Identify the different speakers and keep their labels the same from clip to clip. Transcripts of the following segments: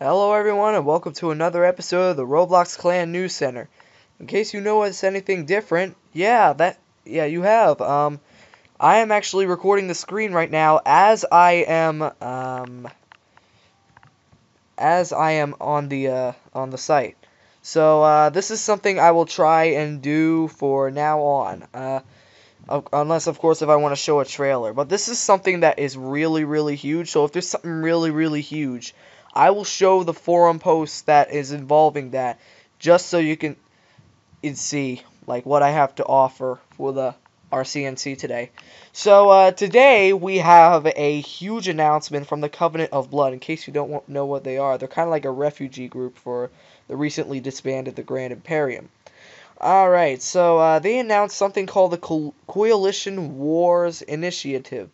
Speaker 1: Hello everyone and welcome to another episode of the Roblox Clan News Center. In case you notice anything different, you have. I am actually recording the screen right now as I am on the site. So this is something I will try and do for now on. Unless of course if I want to show a trailer. But this is something that is really huge. So if there's something really huge, I will show the forum post that is involving that, just so you can see like what I have to offer for the RCNC today. So today we have a huge announcement from the Covenant of Blood. In case you don't know what they are, they're kind of like a refugee group for the recently disbanded the Grand Imperium. Alright, so they announced something called the Coalition Wars Initiative.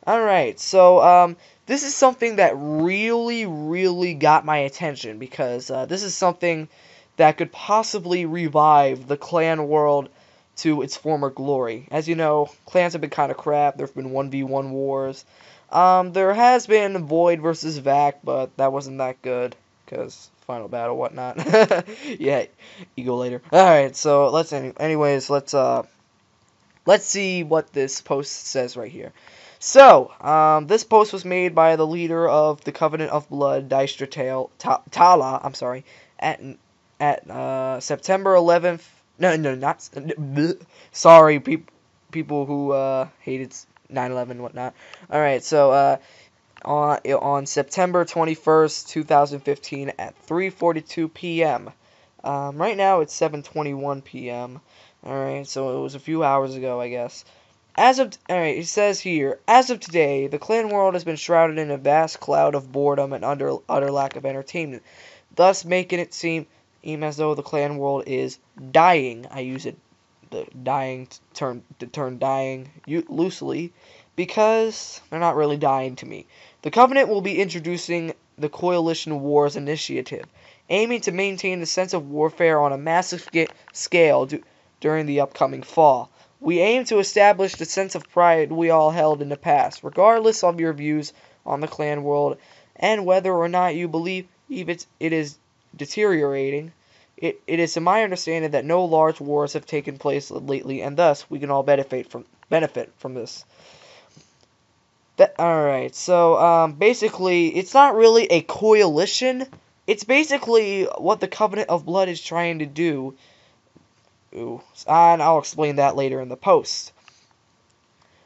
Speaker 1: Alright, so this is something that really got my attention, because this is something that could possibly revive the clan world to its former glory. As you know, clans have been kind of crap. There have been 1v1 wars. There has been Void versus Vac, but that wasn't that good, because final battle, whatnot. Yeah, ego later. Alright, so let's see what this post says right here. So, this post was made by the leader of the Covenant of Blood, Dijkstra Tala, I'm sorry, at September 11th. No, not. Sorry, people who hated 9/11 and whatnot. All right, so on September 21st, 2015, at 3:42 p.m. Right now it's 7:21 p.m. All right, so it was a few hours ago, I guess. Alright, it says here, as of today, the clan world has been shrouded in a vast cloud of boredom and utter lack of entertainment, thus making it seem as though the clan world is dying. I use the term dying loosely, because they're not really dying to me. The Covenant will be introducing the Coalition Wars Initiative, aiming to maintain the sense of warfare on a massive scale during the upcoming fall. We aim to establish the sense of pride we all held in the past, regardless of your views on the clan world and whether or not you believe it is deteriorating. It is to my understanding that no large wars have taken place lately, and thus we can all benefit from this. Alright, so basically, it's not really a coalition. It's basically what the Covenant of Blood is trying to do. And I'll explain that later in the post.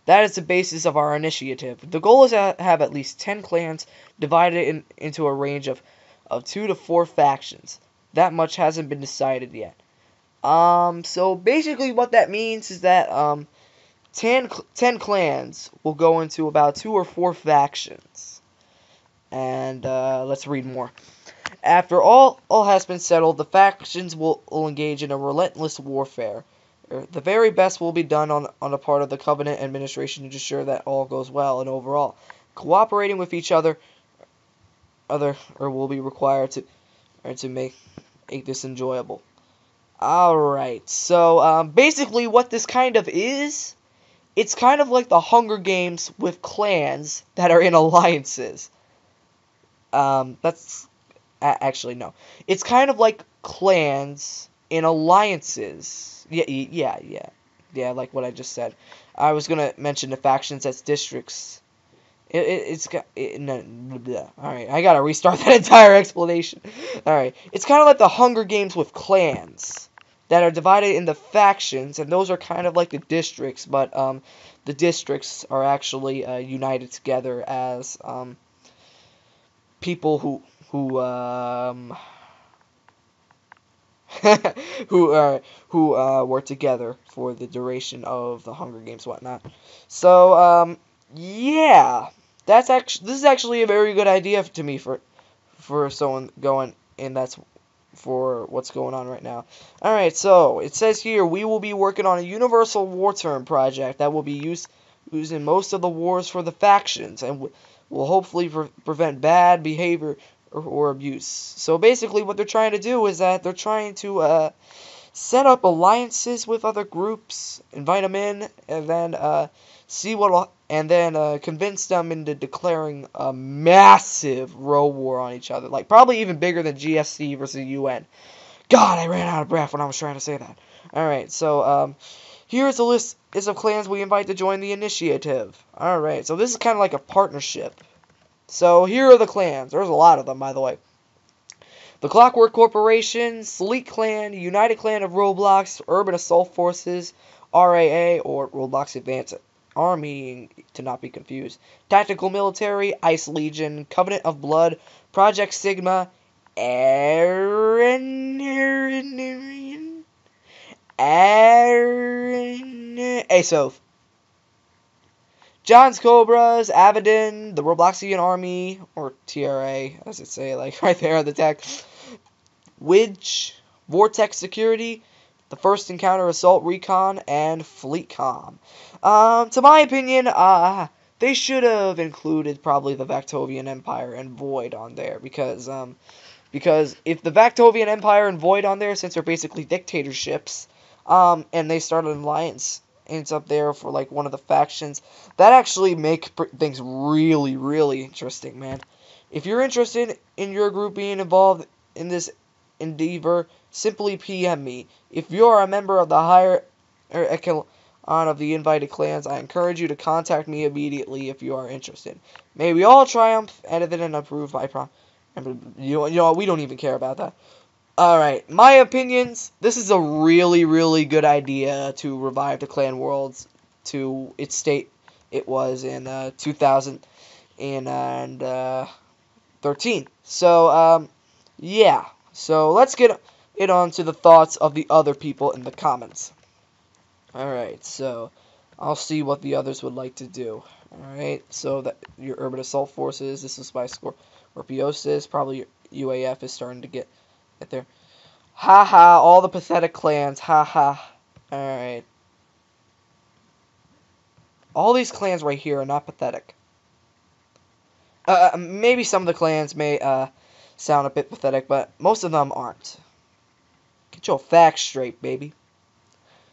Speaker 1: That is the basis of our initiative. The goal is to have at least 10 clans divided into a range of 2 to 4 factions. That much hasn't been decided yet. So basically what that means is that 10 clans will go into about 2 or 4 factions. And let's read more. After all has been settled, the factions will engage in a relentless warfare. The very best will be done on the part of the Covenant administration to ensure that all goes well, and overall, cooperating with each other will be required to make this enjoyable. Alright, so basically what this kind of is, it's kind of like the Hunger Games with clans that are in alliances. Actually, no. It's kind of like clans in alliances. Yeah, like what I just said. I was gonna mention the factions as districts. No. Alright, I gotta restart that entire explanation. Alright, it's kind of like the Hunger Games with clans that are divided into factions, and those are kind of like the districts, but the districts are actually united together as people who were together for the duration of the Hunger Games, whatnot. So yeah, this is actually a very good idea to me for someone going in. That's for what's going on right now. Alright, so it says here, we will be working on a universal war term project that will be used in most of the wars for the factions, and will hopefully prevent bad behavior or abuse. So basically what they're trying to do is that they're trying to set up alliances with other groups, invite them in, and then see what, and then convince them into declaring a massive road war on each other, like probably even bigger than GSC versus UN. God, I ran out of breath when I was trying to say that. All right, so here's a list of clans we invite to join the initiative. All right, so this is kind of like a partnership. So here are the clans. There's a lot of them, by the way. The Clockwork Corporation, Sleek Clan, United Clan of Roblox, Urban Assault Forces, RAA, or Roblox Advanced Army, to not be confused, Tactical Military, Ice Legion, Covenant of Blood, Project Sigma, ASOF, John's Cobras, Abaddon, the Robloxian Army, or TRA, as it say, like right there on the text, Widge, Vortex Security, the First Encounter Assault Recon, and Fleetcom. To my opinion, they should have included probably the Vactovian Empire and Void on there, because if the Vactovian Empire and Void on there, since they're basically dictatorships, and they started an alliance, and it's up there for like one of the factions, that actually make things really, really interesting, man. If you're interested in your group being involved in this endeavor, simply PM me. If you're a member of the higher echelon of the invited clans, I encourage you to contact me immediately if you are interested. May we all triumph, edited and approved by you know, we don't even care about that. Alright, my opinions, this is a really, really good idea to revive the clan worlds to its state it was in 2013. So, yeah. So, let's get it on to the thoughts of the other people in the comments. Alright, so, I'll see what the others would like to do. Alright, so, that your Urban Assault Forces, this is by Scorpiosis, probably your UAF is starting to get there. Haha, all the pathetic clans, haha. Alright. All these clans right here are not pathetic. Maybe some of the clans may sound a bit pathetic, but most of them aren't. Get your facts straight, baby.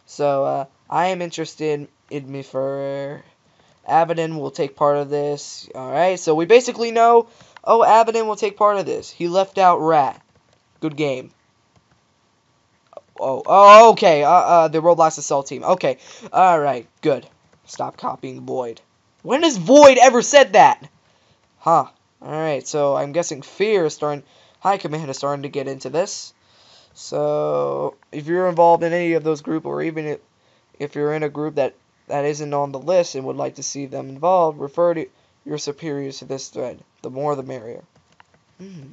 Speaker 1: So, I am interested in me for Abaddon will take part of this. Alright, so we basically know, oh, Abaddon will take part of this. He left out Rat. Good game. Oh, okay. The Roblox Assault Team. Okay. Alright, good. Stop copying Void. When has Void ever said that? Huh. Alright, so I'm guessing Fear is starting... High Command is starting to get into this. So, if you're involved in any of those groups, or even if you're in a group that isn't on the list and would like to see them involved, refer to your superiors to this thread. The more the merrier.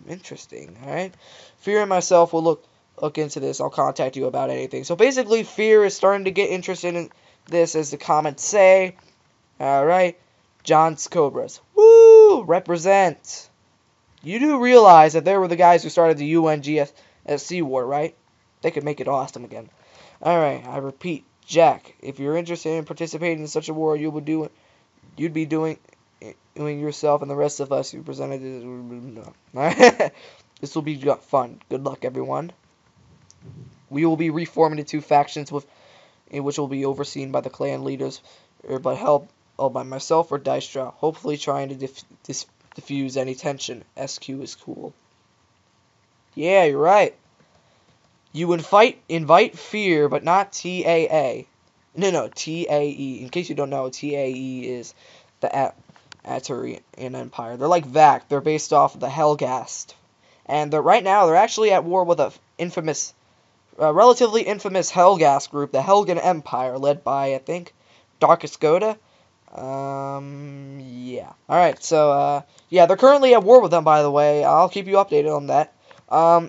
Speaker 1: Interesting. Alright. Fear and myself will look into this. I'll contact you about anything. So basically, Fear is starting to get interested in this, as the comments say. Alright. John's Cobras. Woo! Represent. You do realize that they were the guys who started the UNGSC war, right? They could make it awesome again. Alright, I repeat, Jack, if you're interested in participating in such a war, you'd be doing yourself and the rest of us who presented it. This will be fun. Good luck, everyone. We will be reforming into 2 factions, which will be overseen by the clan leaders, but held by myself or Dystra, hopefully trying to diffuse any tension. SQ is cool. Yeah, you're right. You invite Fear, but not TAA. No, TAE. In case you don't know, TAE is the Aturian Empire. They're like VAC. They're based off of the Helghast. And right now, they're actually at war with a relatively infamous Helghast group, the Helgan Empire, led by, I think, Darkest Goda. Yeah. Alright, so, yeah, they're currently at war with them, by the way. I'll keep you updated on that.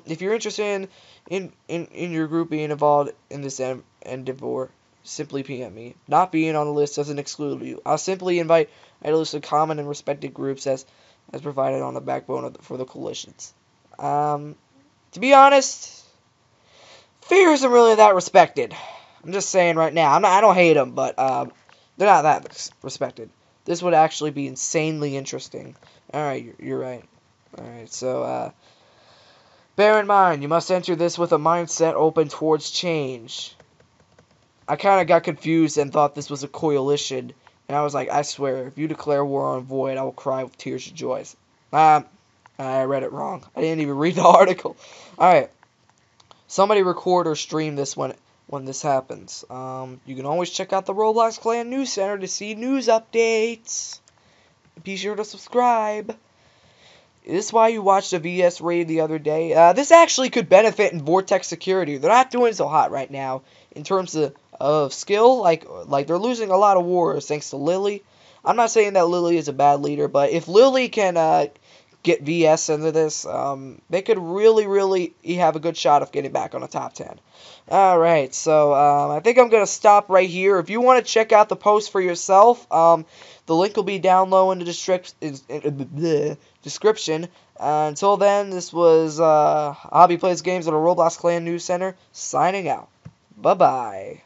Speaker 1: If you're interested in your group being involved in this endeavor, simply PM me. Not being on the list doesn't exclude you. I'll simply invite a list of common and respected groups as provided on the backbone for the coalitions. To be honest, Fear isn't really that respected. I'm just saying right now. I don't hate them, but they're not that respected. This would actually be insanely interesting. Alright, you're right. Alright, so, bear in mind, you must enter this with a mindset open towards change. I kind of got confused and thought this was a coalition And I was like, I swear, if you declare war on Void, I will cry with tears of joy. I read it wrong. I didn't even read the article. Alright. Somebody record or stream this when this happens. You can always check out the Roblox Clan News Center to see news updates. Be sure to subscribe. This is why you watched a VS raid the other day. This actually could benefit in Vortex security. They're not doing so hot right now in terms of skill. Like they're losing a lot of wars thanks to Lily. I'm not saying that Lily is a bad leader, but if Lily can get VS into this, they could really have a good shot of getting back on a top 10. Alright, so I think I'm going to stop right here. If you want to check out the post for yourself, the link will be down low in the description. Until then, this was Hobby Plays Games at a Roblox Clan News Center, signing out. Bye-bye.